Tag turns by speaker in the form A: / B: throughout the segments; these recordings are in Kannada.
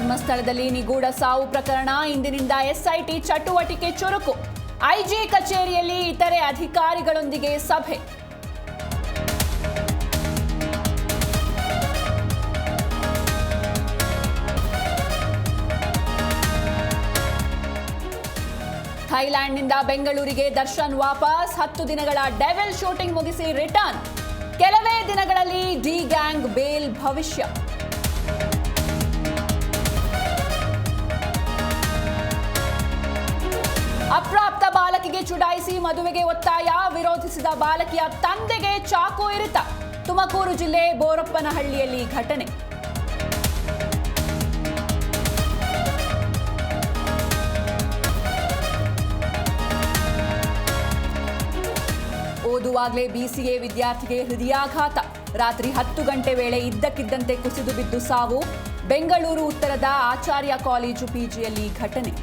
A: ಧರ್ಮಸ್ಥಳದಲ್ಲಿ ನಿಗೂಢ ಸಾವು ಪ್ರಕರಣ ಇಂದಿನಿಂದ ಎಸ್ಐಟಿ ಚಟುವಟಿಕೆ ಚುರುಕು. ಐಜಿ ಕಚೇರಿಯಲ್ಲಿ ಇತರೆ ಅಧಿಕಾರಿಗಳೊಂದಿಗೆ ಸಭೆ. ಥೈಲ್ಯಾಂಡ್ನಿಂದ ಬೆಂಗಳೂರಿಗೆ ದರ್ಶನ್ ವಾಪಸ್. 10 ದಿನಗಳ ಡೆವಿಲ್ ಶೂಟಿಂಗ್ ಮುಗಿಸಿ ರಿಟರ್ನ್. ಕೆಲವೇ ದಿನಗಳಲ್ಲಿ ಡಿ ಗ್ಯಾಂಗ್ ಬೇಲ್ ಭವಿಷ್ಯ. ಅಪ್ರಾಪ್ತ ಬಾಲಕಿಗೆ ಚುಡಾಯಿಸಿ ಮದುವೆಗೆ ಒತ್ತಾಯ. ವಿರೋಧಿಸಿದ ಬಾಲಕಿಯ ತಂದೆಗೆ ಚಾಕು ಇರಿತ. ತುಮಕೂರು ಜಿಲ್ಲೆ ಬೋರಪ್ಪನಹಳ್ಳಿಯಲ್ಲಿ ಘಟನೆ. ಓದುವಾಗಲೇ ಬಿಸಿಎ ವಿದ್ಯಾರ್ಥಿಗೆ ಹೃದಯಾಘಾತ. ರಾತ್ರಿ 10 ಗಂಟೆ ವೇಳೆ ಇದ್ದಕ್ಕಿದ್ದಂತೆ ಕುಸಿದು ಬಿದ್ದು ಸಾವು. ಬೆಂಗಳೂರು ಉತ್ತರದ ಆಚಾರ್ಯ ಕಾಲೇಜು ಪಿಜಿಯಲ್ಲಿ ಘಟನೆ.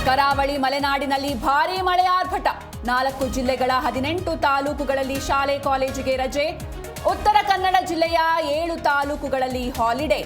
A: ಕರಾವಳಿ ಮಲೆನಾಡಿನಲ್ಲಿ ಭಾರೀ ಮಳೆ ಆರ್ಭಟ. 4 ಜಿಲ್ಲೆಗಳ 18 ತಾಲೂಕುಗಳಲ್ಲಿ ಶಾಲೆ ಕಾಲೇಜಿಗೆ ರಜೆ. ಉತ್ತರ ಕನ್ನಡ ಜಿಲ್ಲೆಯ 7 ತಾಲೂಕುಗಳಲ್ಲಿ ಹಾಲಿಡೇ.